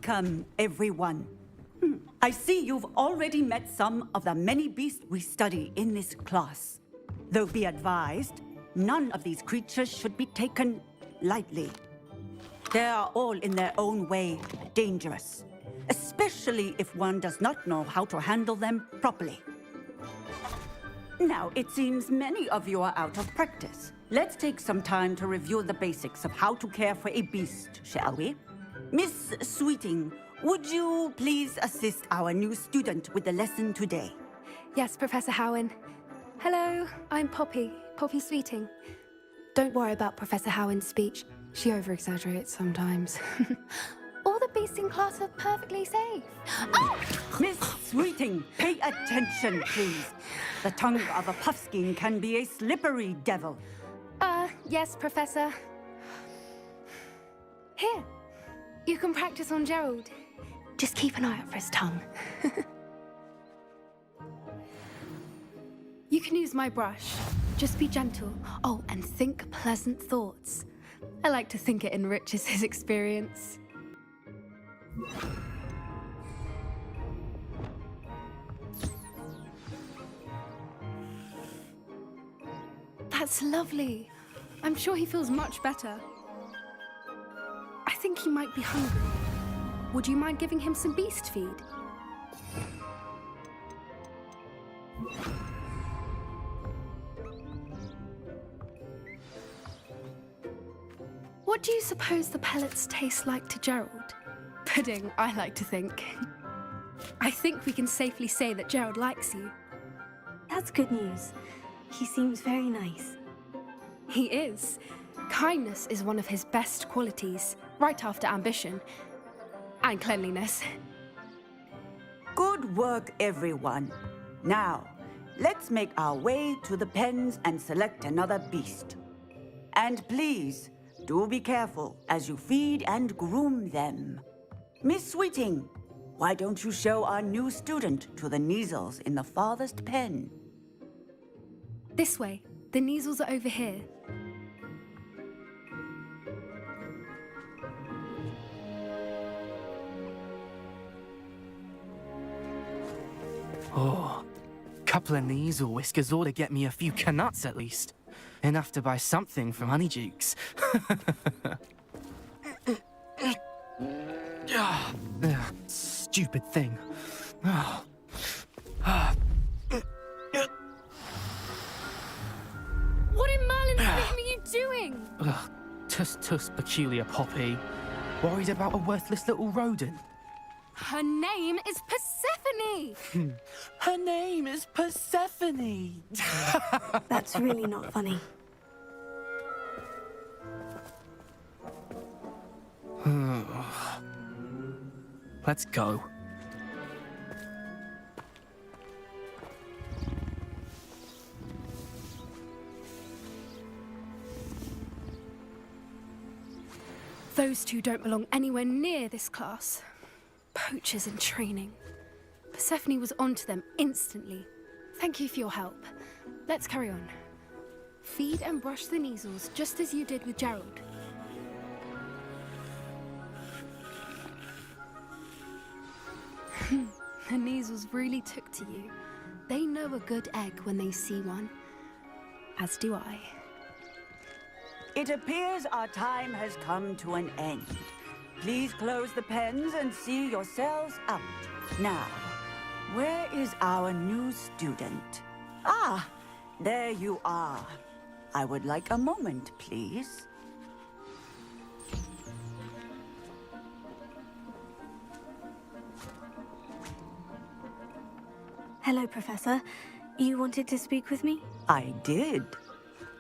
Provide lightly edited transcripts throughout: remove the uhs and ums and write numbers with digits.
Welcome, everyone. I see you've already met some of the many beasts we study in this class. Though be advised, none of these creatures should be taken lightly. They are all in their own way dangerous, especially if one does not know how to handle them properly. Now, it seems many of you are out of practice. Let's take some time to review the basics of how to care for a beast, shall we? Miss Sweeting, would you please assist our new student with the lesson today? Yes, Professor Howen. Hello, I'm Poppy Sweeting. Don't worry about Professor Howen's speech. She over-exaggerates sometimes. All the beasts in class are perfectly safe. Oh! Miss Sweeting, pay attention, please. The tongue of a puffskein can be a slippery devil. Yes, Professor. Here, you can practice on Gerald. Just keep an eye out for his tongue. You can use my brush. Just be gentle. Oh, and think pleasant thoughts. I like to think it enriches his experience. That's lovely. I'm sure he feels much better. I think he might be hungry. Would you mind giving him some beast feed? What do you suppose the pellets taste like to Gerald? Pudding, I like to think. I think we can safely say that Gerald likes you. That's good news. He seems very nice. He is. Kindness is one of his best qualities, right after ambition. And cleanliness. Good work, everyone. Now, let's make our way to the pens and select another beast. And please, do be careful as you feed and groom them. Miss Sweeting, why don't you show our new student to the Neasels in the farthest pen? This way. The Neasels are over here. Oh, couple of Neasel whiskers ought to get me a few canuts at least. Enough to buy something from Honeydukes. Stupid thing. What in Merlin's name are you doing? Tuss, peculiar Poppy. Worried about a worthless little rodent. Her name is Persephone! Her name is Persephone! That's really not funny. Let's go. Those two don't belong anywhere near this class. Poachers in training. Persephone was onto them instantly. Thank you for your help. Let's carry on. Feed and brush the Neasels just as you did with Gerald. The Neasels really took to you. They know a good egg when they see one. As do I. It appears our time has come to an end. Please close the pens and see yourselves out. Now, where is our new student? Ah, there you are. I would like a moment, please. Hello, Professor. You wanted to speak with me? I did.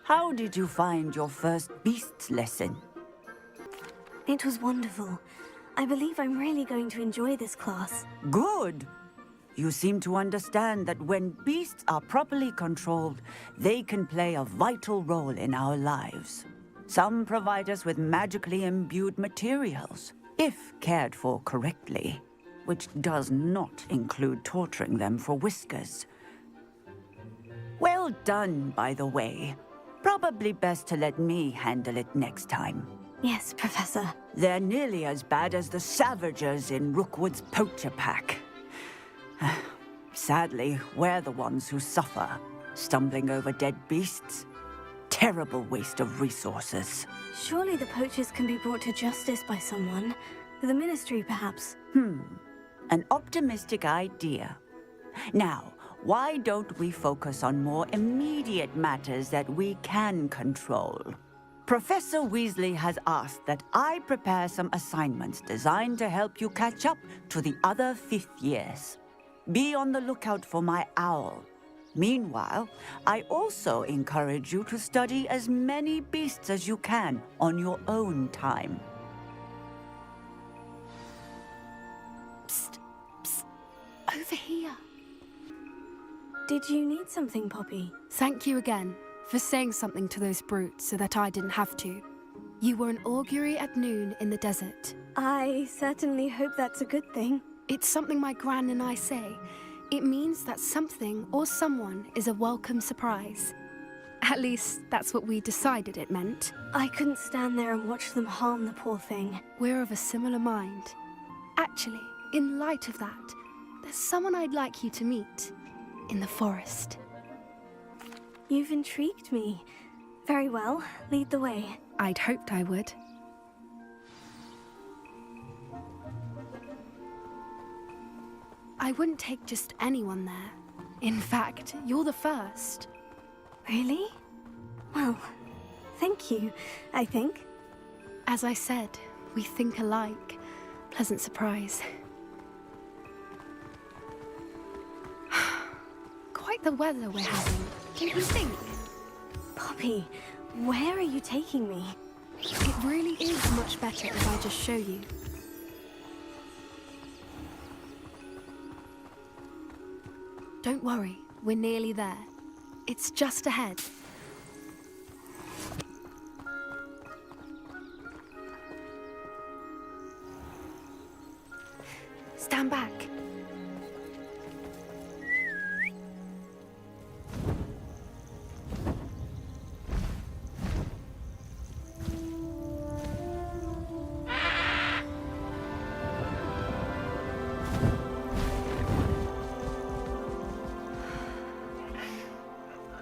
How did you find your first beasts lesson? It was wonderful. I believe I'm really going to enjoy this class. Good. You seem to understand that when beasts are properly controlled, they can play a vital role in our lives. Some provide us with magically imbued materials, if cared for correctly, which does not include torturing them for whiskers. Well done, by the way. Probably best to let me handle it next time. Yes, Professor. They're nearly as bad as the Savagers in Rookwood's poacher pack. Sadly, we're the ones who suffer, stumbling over dead beasts. Terrible waste of resources. Surely the poachers can be brought to justice by someone. The Ministry, perhaps. An optimistic idea. Now, why don't we focus on more immediate matters that we can control? Professor Weasley has asked that I prepare some assignments designed to help you catch up to the other 5th years. Be on the lookout for my owl. Meanwhile, I also encourage you to study as many beasts as you can on your own time. Psst, psst, over here. Did you need something, Poppy? Thank you again for saying something to those brutes so that I didn't have to. You were an augury at noon in the desert. I certainly hope that's a good thing. It's something my gran and I say. It means that something or someone is a welcome surprise. At least, that's what we decided it meant. I couldn't stand there and watch them harm the poor thing. We're of a similar mind. Actually, in light of that, there's someone I'd like you to meet. In the forest. You've intrigued me. Very well, lead the way. I'd hoped I would. I wouldn't take just anyone there. In fact, you're the first. Really? Well, thank you, I think. As I said, we think alike. Pleasant surprise. Quite the weather we're having, don't you think? Poppy, where are you taking me? It really is much better if I just show you. Don't worry, we're nearly there. It's just ahead. Stand back.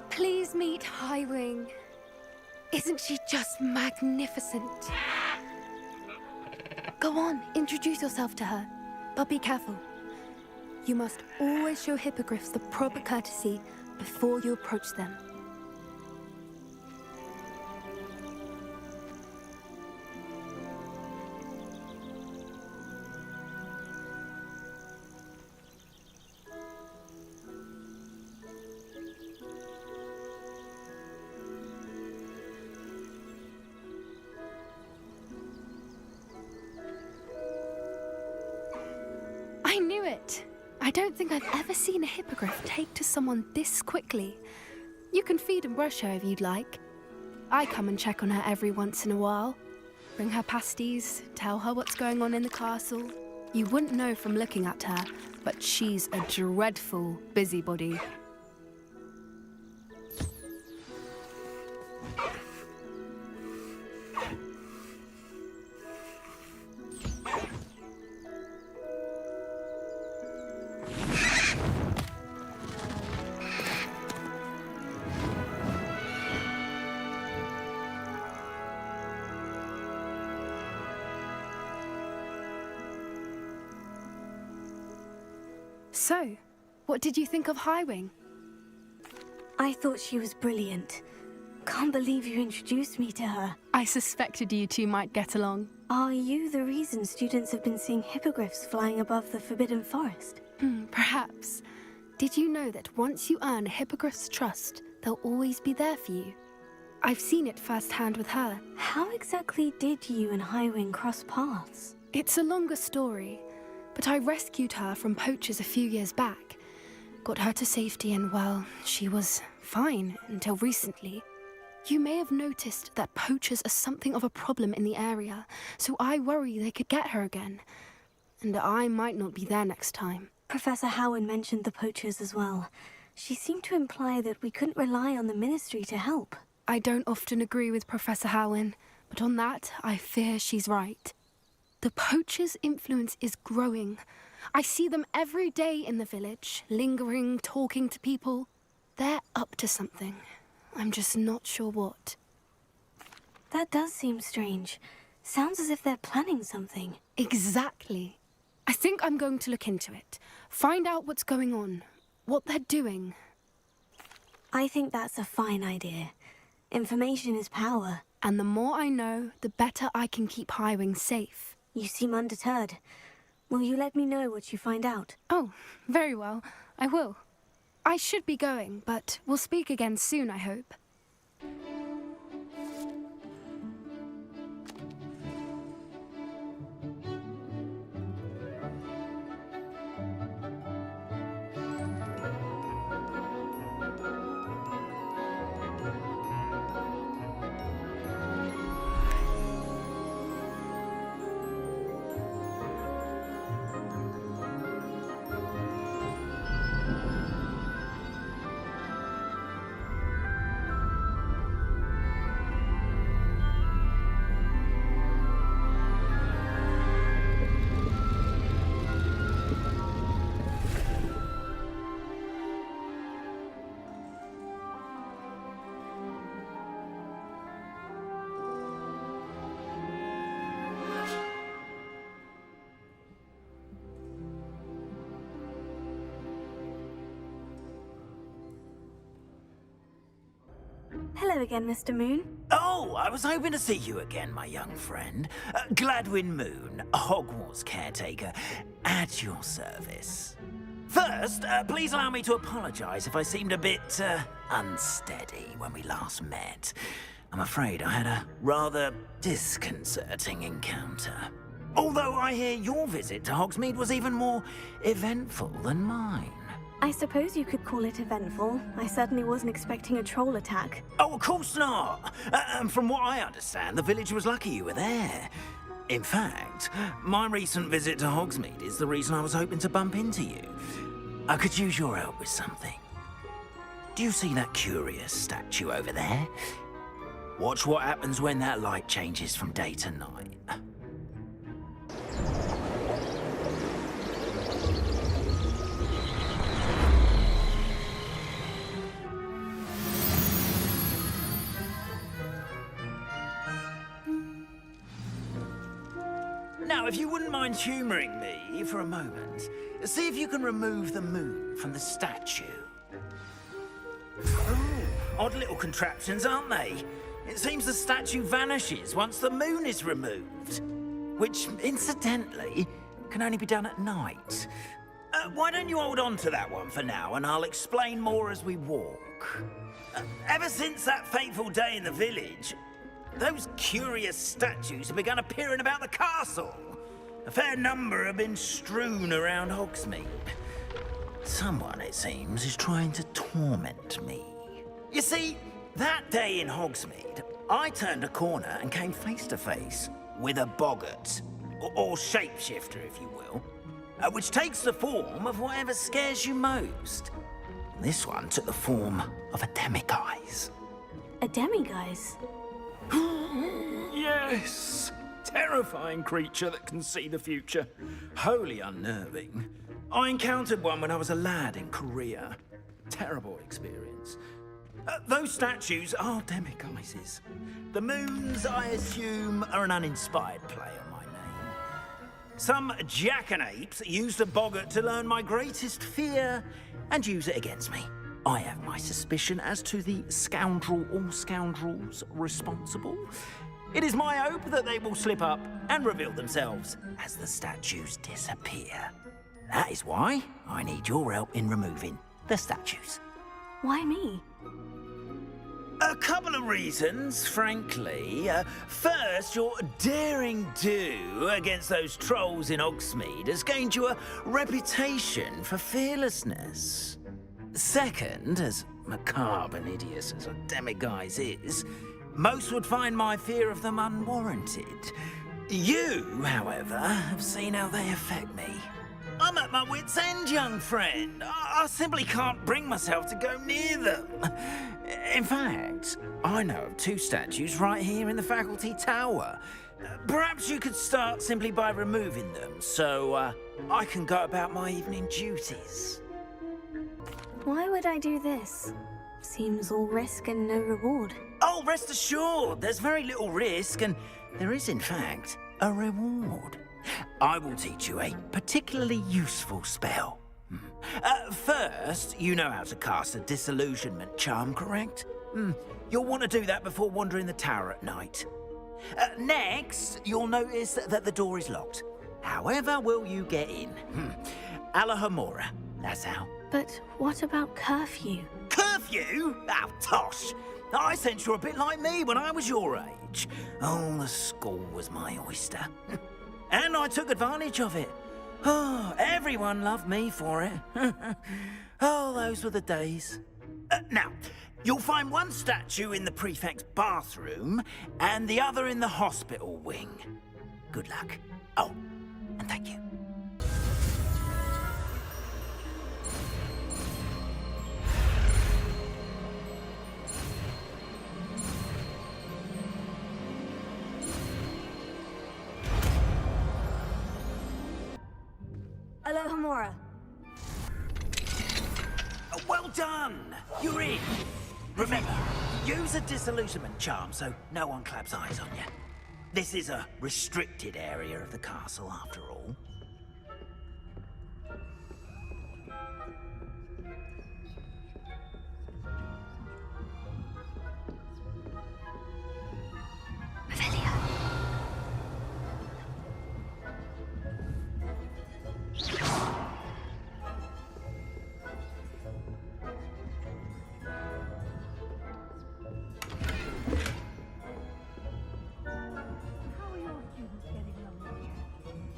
Please meet Highwing. Isn't she just magnificent? Go on, introduce yourself to her. But be careful. You must always show hippogriffs the proper courtesy before you approach them. I knew it! I don't think I've ever seen a hippogriff take to someone this quickly. You can feed and brush her if you'd like. I come and check on her every once in a while. Bring her pasties, tell her what's going on in the castle. You wouldn't know from looking at her, but she's a dreadful busybody. So, what did you think of Highwing? I thought she was brilliant. Can't believe you introduced me to her. I suspected you two might get along. Are you the reason students have been seeing hippogriffs flying above the Forbidden Forest? Perhaps. Did you know that once you earn a hippogriff's trust, they'll always be there for you? I've seen it firsthand with her. How exactly did you and Highwing cross paths? It's a longer story, but I rescued her from poachers a few years back. Got her to safety and, well, she was fine until recently. You may have noticed that poachers are something of a problem in the area, so I worry they could get her again. And I might not be there next time. Professor Howard mentioned the poachers as well. She seemed to imply that we couldn't rely on the Ministry to help. I don't often agree with Professor Howin, but on that, I fear she's right. The poachers' influence is growing. I see them every day in the village, lingering, talking to people. They're up to something. I'm just not sure what. That does seem strange. Sounds as if they're planning something. Exactly. I think I'm going to look into it. Find out what's going on, what they're doing. I think that's a fine idea. Information is power. And the more I know, the better I can keep Highwing safe. You seem undeterred. Will you let me know what you find out? Oh, very well. I will. I should be going, but we'll speak again soon, I hope. Hello again, Mr. Moon. Oh, I was hoping to see you again, my young friend. Gladwin Moon, Hogwarts Caretaker, at your service. First, please allow me to apologize if I seemed a bit, unsteady when we last met. I'm afraid I had a rather disconcerting encounter. Although I hear your visit to Hogsmeade was even more eventful than mine. I suppose you could call it eventful. I certainly wasn't expecting a troll attack. Oh, of course not. And from what I understand, the village was lucky you were there. In fact, my recent visit to Hogsmeade is the reason I was hoping to bump into you. I could use your help with something. Do you see that curious statue over there? Watch what happens when that light changes from day to night. Now, if you wouldn't mind humouring me for a moment, see if you can remove the moon from the statue. Oh, odd little contraptions, aren't they? It seems the statue vanishes once the moon is removed. Which, incidentally, can only be done at night. Why don't you hold on to that one for now, and I'll explain more as we walk. Ever since that fateful day in the village, those curious statues have begun appearing about the castle. A fair number have been strewn around Hogsmeade. Someone, it seems, is trying to torment me. You see, that day in Hogsmeade, I turned a corner and came face to face with a boggart, or shapeshifter, if you will, which takes the form of whatever scares you most. This one took the form of a demiguise. A demiguise? Yes! Terrifying creature that can see the future. Wholly unnerving. I encountered one when I was a lad in Korea. Terrible experience. Those statues are demiguises. The moons, I assume, are an uninspired play on my name. Some jackanapes used a boggart to learn my greatest fear and use it against me. I have my suspicion as to the scoundrel or scoundrels responsible. It is my hope that they will slip up and reveal themselves as the statues disappear. That is why I need your help in removing the statues. Why me? A couple of reasons, frankly. First, your daring do against those trolls in Hogsmeade has gained you a reputation for fearlessness. Second, as macabre and hideous as a demiguise is, most would find my fear of them unwarranted. You, however, have seen how they affect me. I'm at my wit's end, young friend. I simply can't bring myself to go near them. In fact, I know of two statues right here in the faculty tower. Perhaps you could start simply by removing them, so I can go about my evening duties. Why would I do this? Seems all risk and no reward. Oh, rest assured, there's very little risk, and there is, in fact, a reward. I will teach you a particularly useful spell. First, you know how to cast a disillusionment charm, correct? You'll want to do that before wandering the tower at night. Next, you'll notice that the door is locked. However will you get in? Alahomora, that's how. But what about curfew? Curfew? Oh, tosh. I sense you're a bit like me when I was your age. Oh, the school was my oyster. And I took advantage of it. Oh, everyone loved me for it. Oh, those were the days. Now, you'll find one statue in the prefect's bathroom and the other in the hospital wing. Good luck. Oh, and thank you. Alohomora. Well done! You're in. Remember, use a disillusionment charm so no one claps eyes on you. This is a restricted area of the castle, after all.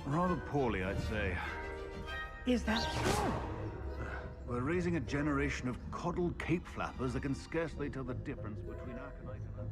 Rather poorly, I'd say. Is that so? We're raising a generation of coddled cape flappers that can scarcely tell the difference between aconite and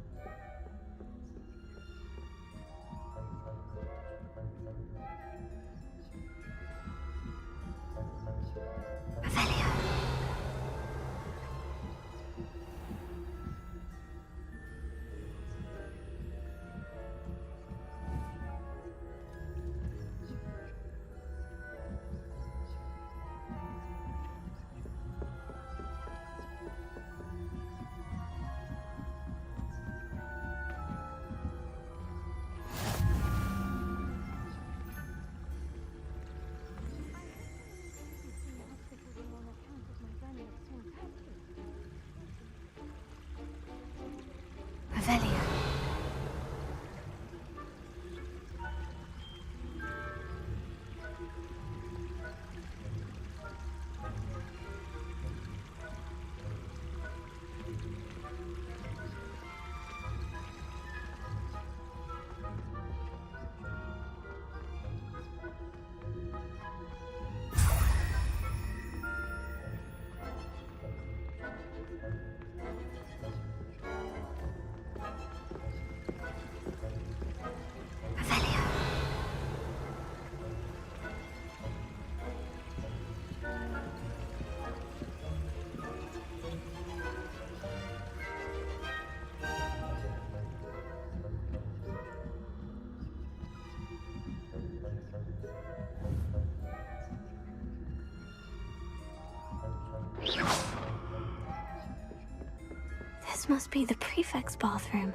This must be the prefect's bathroom.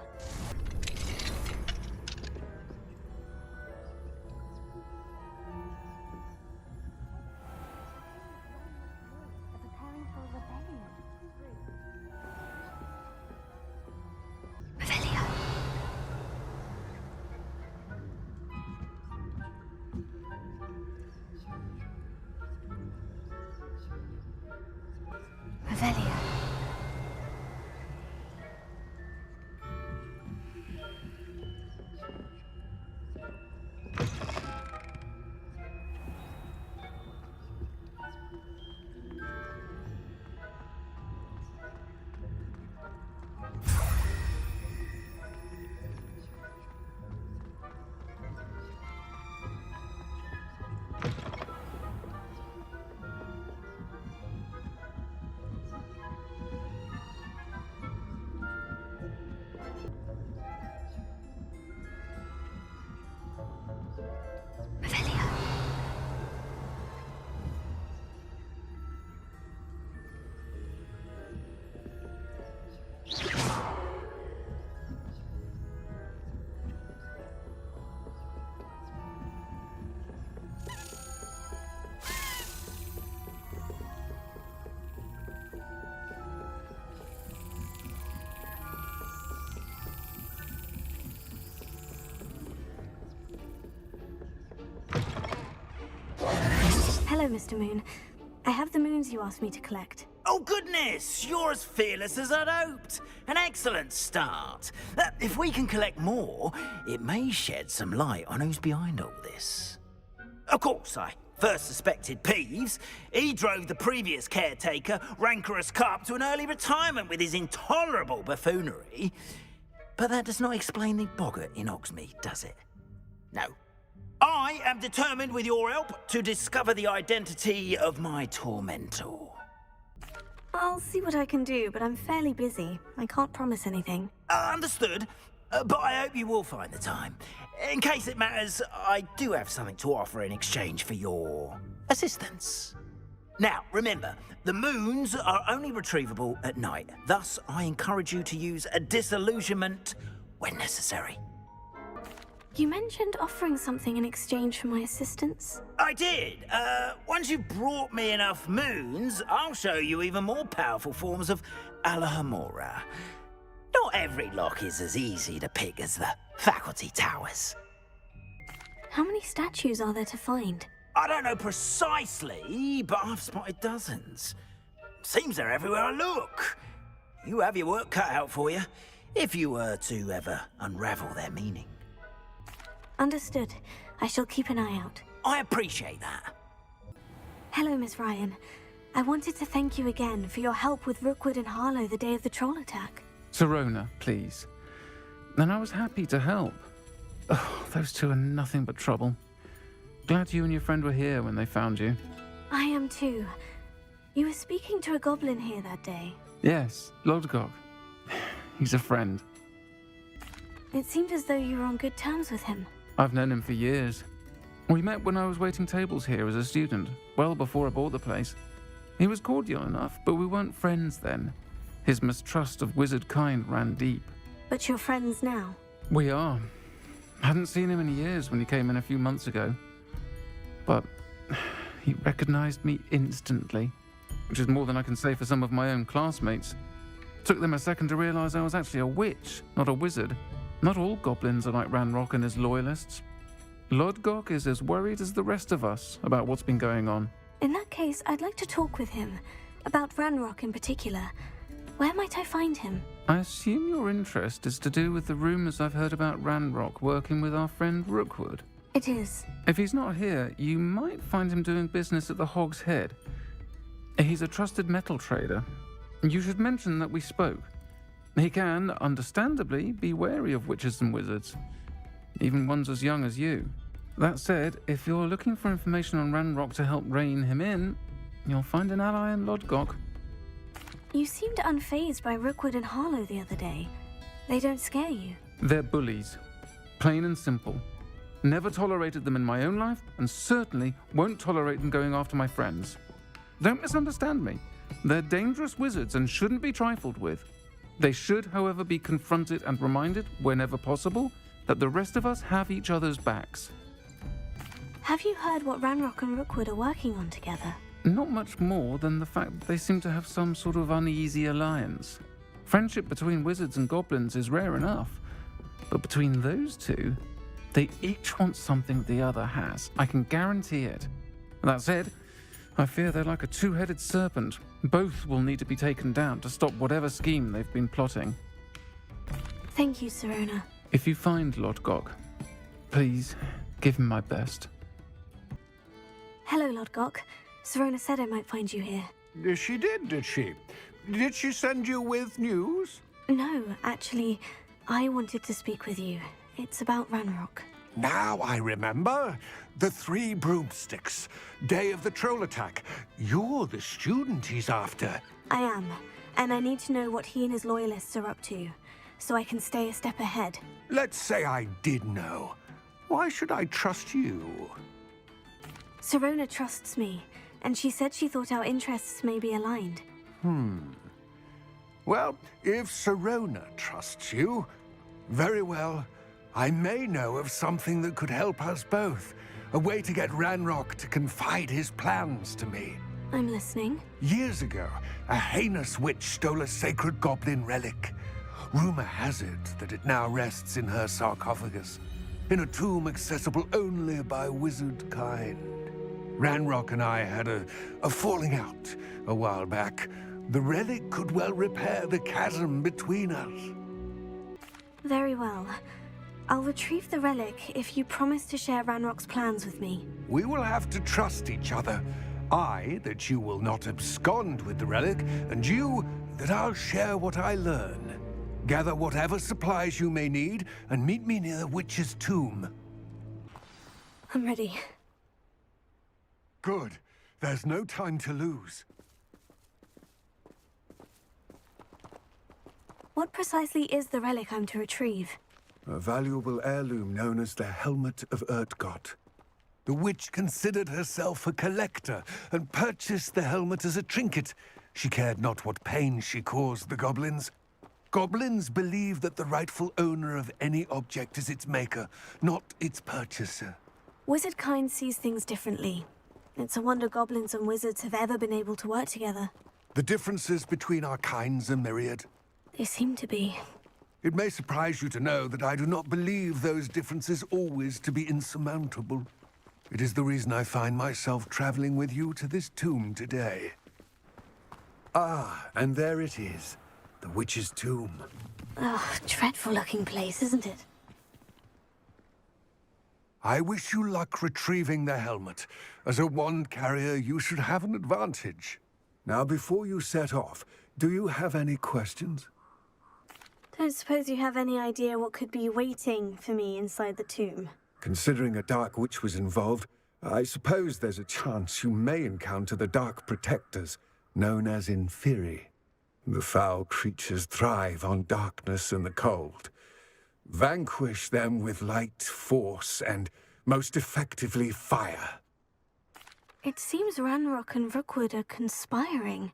Mr. Moon. I have the moons you asked me to collect. Oh, goodness! You're as fearless as I'd hoped. An excellent start. If we can collect more, it may shed some light on who's behind all this. Of course, I first suspected Peeves. He drove the previous caretaker, rancorous Carp, to an early retirement with his intolerable buffoonery. But that does not explain the boggart in Hogsmeade, does it? No. I am determined, with your help, to discover the identity of my tormentor. I'll see what I can do, but I'm fairly busy. I can't promise anything. Understood. But I hope you will find the time. In case it matters, I do have something to offer in exchange for your assistance. Now, remember, the moons are only retrievable at night. Thus, I encourage you to use a disillusionment when necessary. You mentioned offering something in exchange for my assistance? I did. Once you've brought me enough moons, I'll show you even more powerful forms of Alohomora. Not every lock is as easy to pick as the faculty towers. How many statues are there to find? I don't know precisely, but I've spotted dozens. Seems they're everywhere I look. You have your work cut out for you, if you were to ever unravel their meaning. Understood. I shall keep an eye out. I appreciate that. Hello, Miss Ryan. I wanted to thank you again for your help with Rookwood and Harlow the day of the troll attack. Sirona, please. And I was happy to help. Oh, those two are nothing but trouble. Glad you and your friend were here when they found you. I am too. You were speaking to a goblin here that day. Yes, Lodgok. He's a friend. It seemed as though you were on good terms with him. I've known him for years. We met when I was waiting tables here as a student, well before I bought the place. He was cordial enough, but we weren't friends then. His mistrust of wizard kind ran deep. But you're friends now? We are. Hadn't seen him in years when he came in a few months ago. But he recognized me instantly, which is more than I can say for some of my own classmates. Took them a second to realize I was actually a witch, not a wizard. Not all goblins are like Ranrok and his loyalists. Lodgok is as worried as the rest of us about what's been going on. In that case, I'd like to talk with him. About Ranrok in particular. Where might I find him? I assume your interest is to do with the rumors I've heard about Ranrok working with our friend Rookwood. It is. If he's not here, you might find him doing business at the Hog's Head. He's a trusted metal trader. You should mention that we spoke. He can, understandably, be wary of witches and wizards, even ones as young as you. That said, if you're looking for information on Ranrok to help rein him in, you'll find an ally in Lodgok. You seemed unfazed by Rookwood and Harlow the other day. They don't scare you. They're bullies. Plain and simple. Never tolerated them in my own life, and certainly won't tolerate them going after my friends. Don't misunderstand me. They're dangerous wizards and shouldn't be trifled with. They should, however, be confronted and reminded, whenever possible, that the rest of us have each other's backs. Have you heard what Ranrok and Rookwood are working on together? Not much more than the fact that they seem to have some sort of uneasy alliance. Friendship between wizards and goblins is rare enough, but between those two, they each want something the other has. I can guarantee it. That said, I fear they're like a two-headed serpent. Both will need to be taken down to stop whatever scheme they've been plotting. Thank you, Sirona. If you find Lodgok, please give him my best. Hello, Lodgok. Sirona said I might find you here. She did she? Did she send you with news? No, actually, I wanted to speak with you. It's about Ranrok. Now I remember. The 3 broomsticks. Day of the troll attack. You're the student he's after. I am, and I need to know what he and his loyalists are up to, so I can stay a step ahead. Let's say I did know. Why should I trust you? Sirona trusts me, and she said she thought our interests may be aligned. Well, if Sirona trusts you, very well. I may know of something that could help us both. A way to get Ranrok to confide his plans to me. I'm listening. Years ago, a heinous witch stole a sacred goblin relic. Rumor has it that it now rests in her sarcophagus, in a tomb accessible only by wizard kind. Ranrok and I had a falling out a while back. The relic could well repair the chasm between us. Very well. I'll retrieve the relic if you promise to share Ranrock's plans with me. We will have to trust each other. I, that you will not abscond with the relic, and you, that I'll share what I learn. Gather whatever supplies you may need, and meet me near the witch's tomb. I'm ready. Good. There's no time to lose. What precisely is the relic I'm to retrieve? A valuable heirloom known as the Helmet of Urtkot. The witch considered herself a collector and purchased the helmet as a trinket. She cared not what pain she caused the goblins. Goblins believe that the rightful owner of any object is its maker, not its purchaser. Wizard kind sees things differently. It's a wonder goblins and wizards have ever been able to work together. The differences between our kinds are myriad. They seem to be. It may surprise you to know that I do not believe those differences always to be insurmountable. It is the reason I find myself traveling with you to this tomb today. Ah, and there it is. The witch's tomb. Oh, dreadful looking place, isn't it? I wish you luck retrieving the helmet. As a wand carrier, you should have an advantage. Now, before you set off, do you have any questions? Don't suppose you have any idea what could be waiting for me inside the tomb? Considering a dark witch was involved, I suppose there's a chance you may encounter the Dark Protectors, known as Inferi. The foul creatures thrive on darkness and the cold. Vanquish them with light, force, and most effectively fire. It seems Ranrok and Rookwood are conspiring.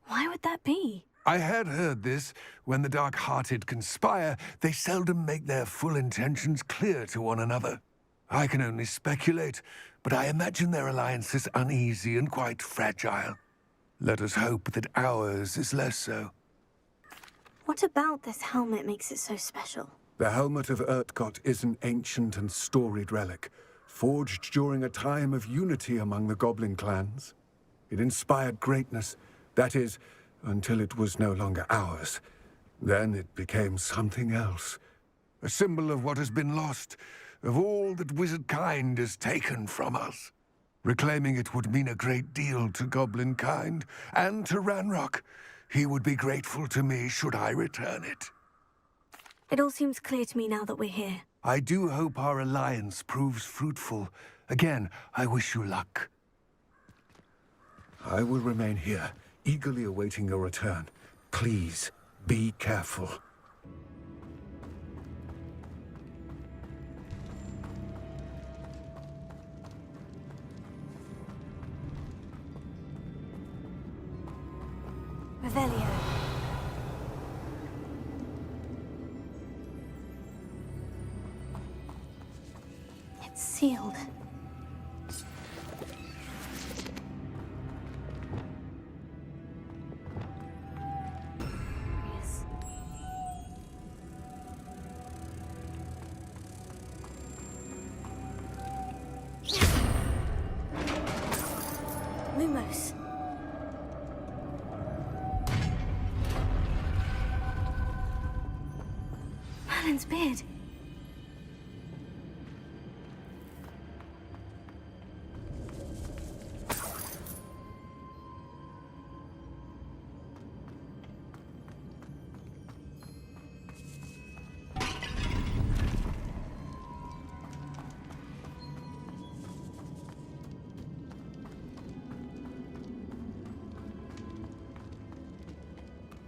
Why would that be? I had heard this. When the dark-hearted conspire, they seldom make their full intentions clear to one another. I can only speculate, but I imagine their alliance is uneasy and quite fragile. Let us hope that ours is less so. What about this helmet makes it so special? The Helmet of Urtkot is an ancient and storied relic, forged during a time of unity among the goblin clans. It inspired greatness, that is, until it was no longer ours. Then it became something else. A symbol of what has been lost, of all that wizard kind is taken from us. Reclaiming it would mean a great deal to goblin kind, and to Ranrok. He would be grateful to me should I return it. It all seems clear to me now that we're here. I do hope our alliance proves fruitful. Again, I wish you luck. I will remain here, eagerly awaiting your return. Please, be careful. Revelio. It's sealed. Yes. Lumos. Merlin's beard.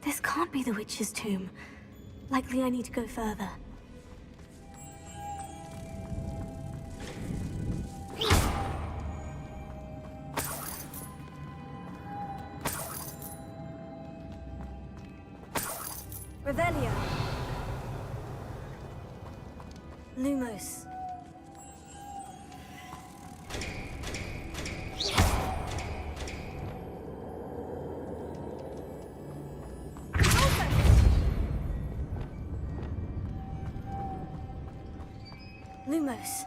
This can't be the witch's tomb. Likely I need to go further. Revelio. Lumos. Lumos.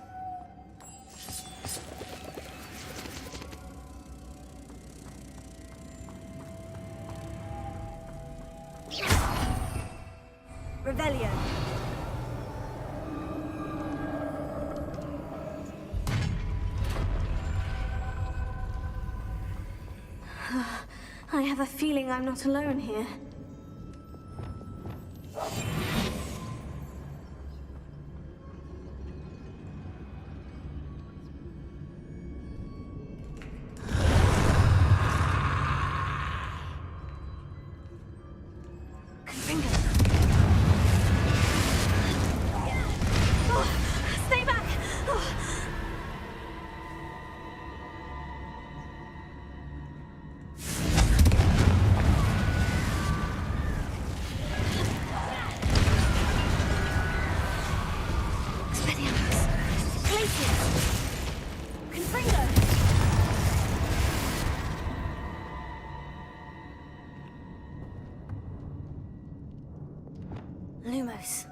Revelio. I have a feeling I'm not alone here. Stay back! Lumos.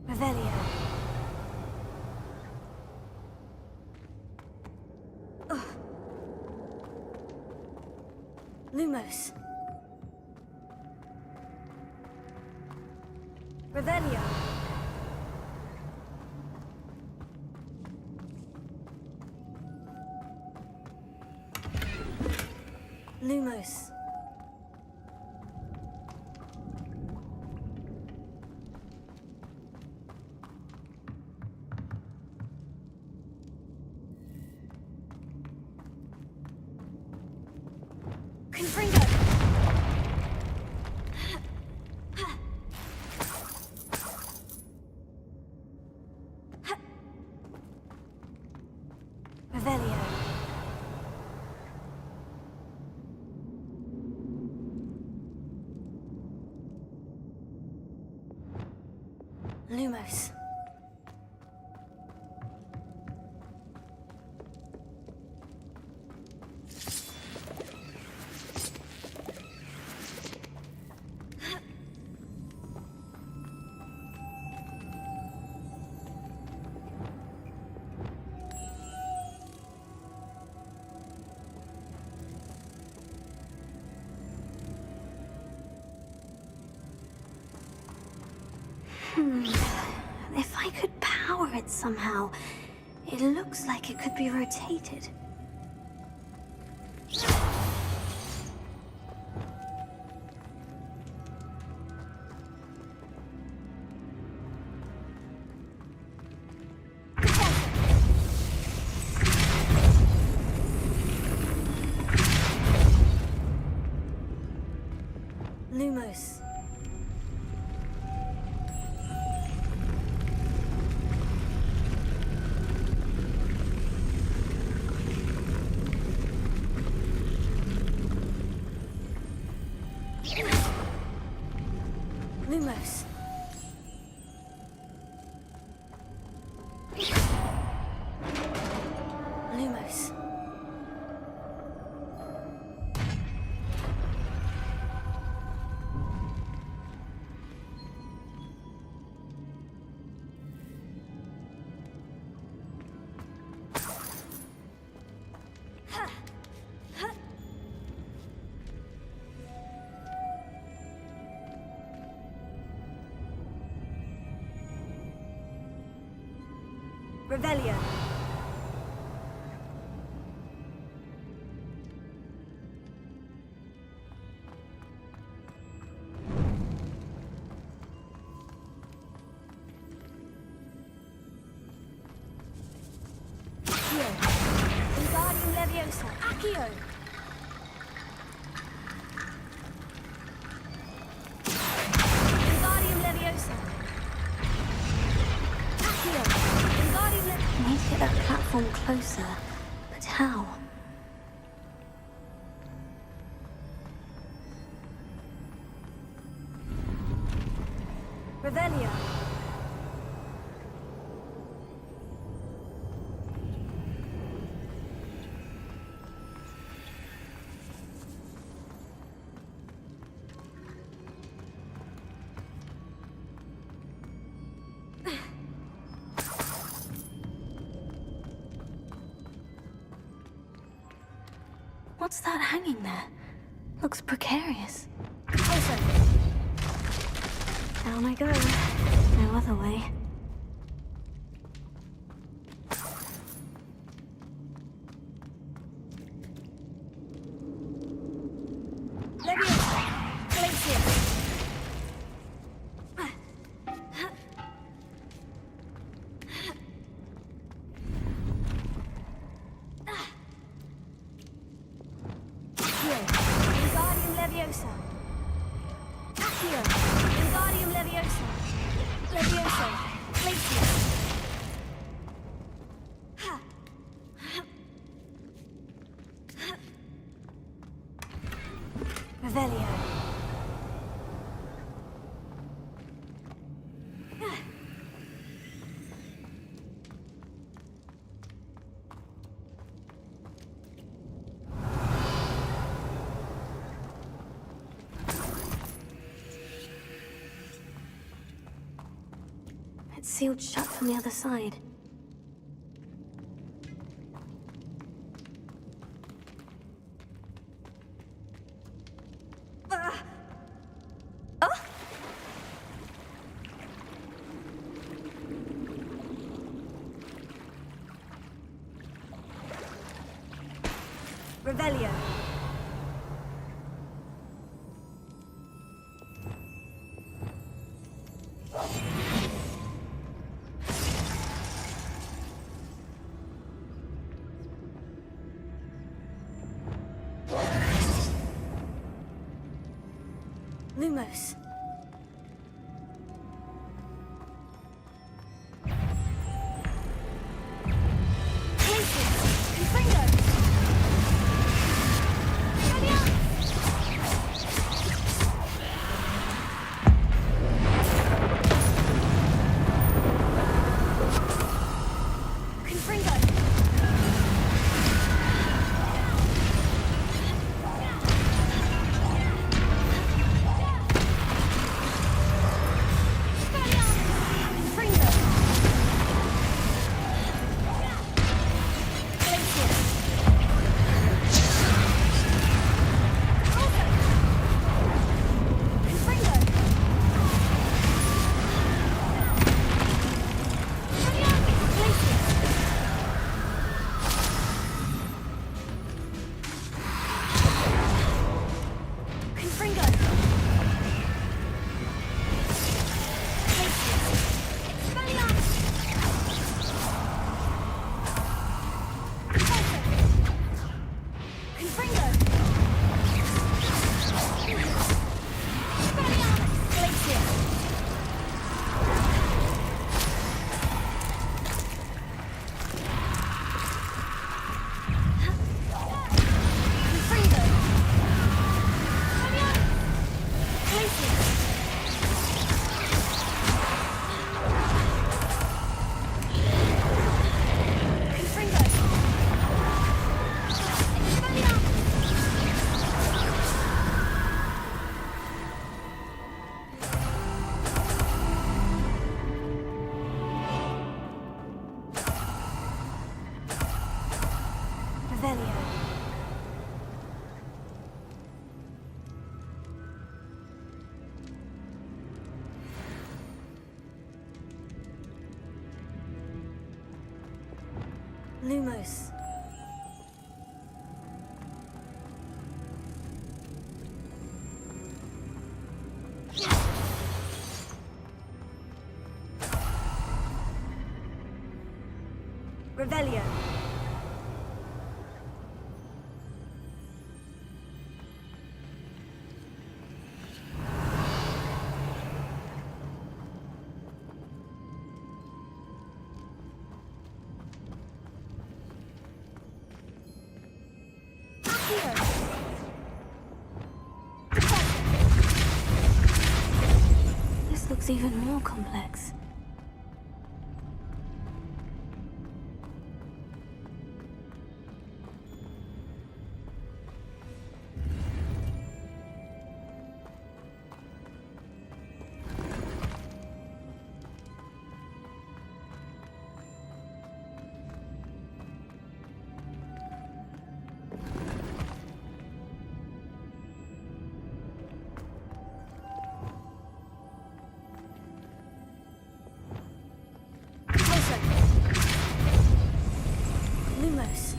Revelio. Lumos. Revelio. Lumos. Confringo. Revelio. Lumos. If I could power it somehow, it looks like it could be rotated. Lumos. Lumos. Lumos. Revelio. Accio. Wingardium Leviosa. Accio. Wingardium Leviosa. Accio. Wingardium Leviosa. I need to get that platform closer, but how? Revelio. What's that hanging there? Looks precarious. Also, Down I go. No other way. It's sealed shut from the other side. Revelio. Lumos. Lumos. Revelio. This looks even more complex. Lumos.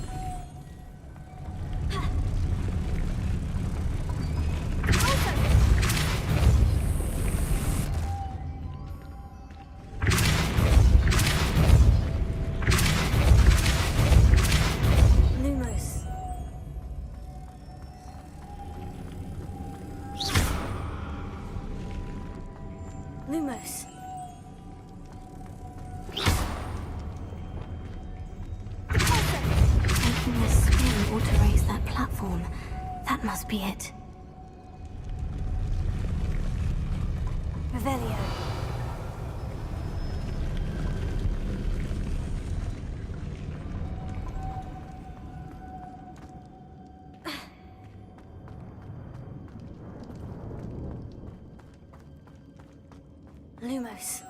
Lumos. Lumos. Making this spin ought to raise that platform. That must be it. Revelio. Lumos.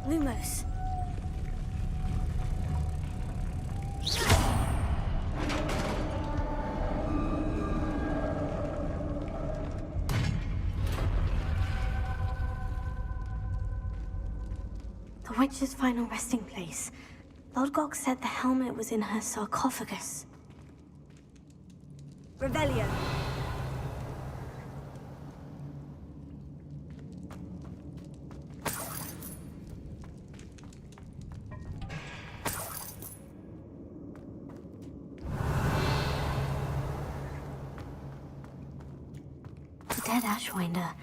Lumos. The witch's final resting place. Lodgok said the helmet was in her sarcophagus. Revelio. The dead Ashwinder.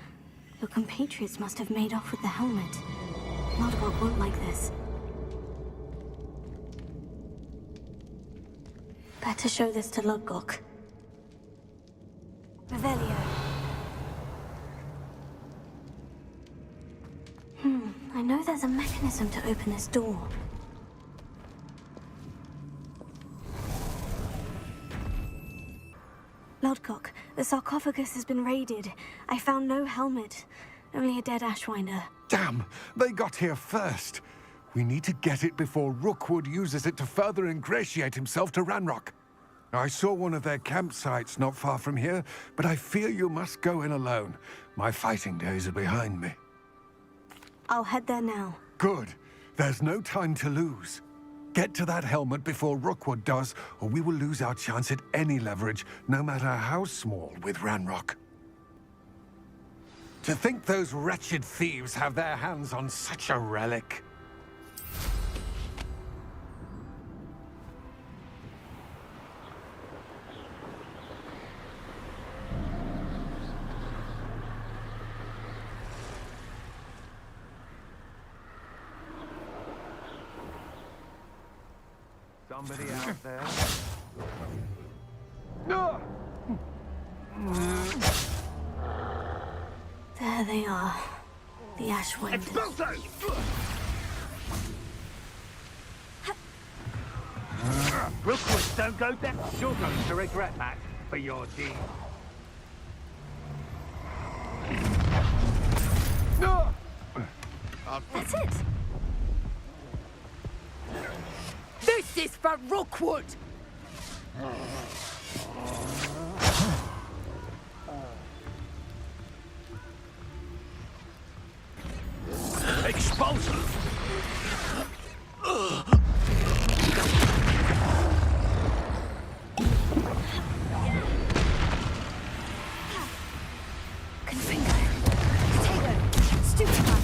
Your compatriots must have made off with the helmet. Lodgok won't like this. Better show this to Lodgok. Revelio. I know there's a mechanism to open this door. Lodgok, the sarcophagus has been raided. I found no helmet, only a dead Ashwinder. Damn! They got here first. We need to get it before Rookwood uses it to further ingratiate himself to Ranrok. I saw one of their campsites not far from here, but I fear you must go in alone. My fighting days are behind me. I'll head there now. Good. There's no time to lose. Get to that helmet before Rookwood does, or we will lose our chance at any leverage, no matter how small, with Ranrok. To think those wretched thieves have their hands on such a relic. Somebody out there? There they are. The Ashwinders. Rookwood, don't go down. You're going to regret that for your deed. That's it. This is for Rookwood! Explosive! Confringo. Taylor. Stupefy.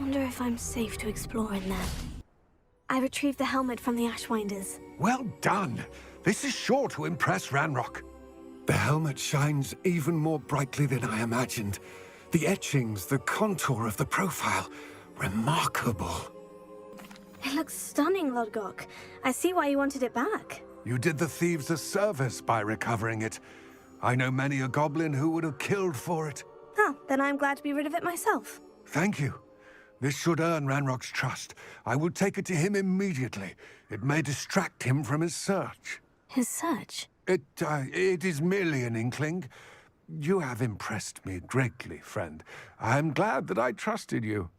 Wonder if I'm safe to explore in there. I retrieved the helmet from the Ashwinders. Well done! This is sure to impress Ranrok. The helmet shines even more brightly than I imagined. The etchings, the contour of the profile. Remarkable. It looks stunning, Lodgok. I see why you wanted it back. You did the thieves a service by recovering it. I know many a goblin who would have killed for it. Oh, then I'm glad to be rid of it myself. Thank you. This should earn Ranrock's trust. I will take it to him immediately. It may distract him from his search. His search? It is merely an inkling. You have impressed me greatly, friend. I am glad that I trusted you.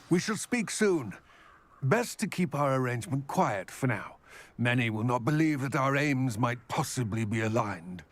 We shall speak soon. Best to keep our arrangement quiet for now. Many will not believe that our aims might possibly be aligned.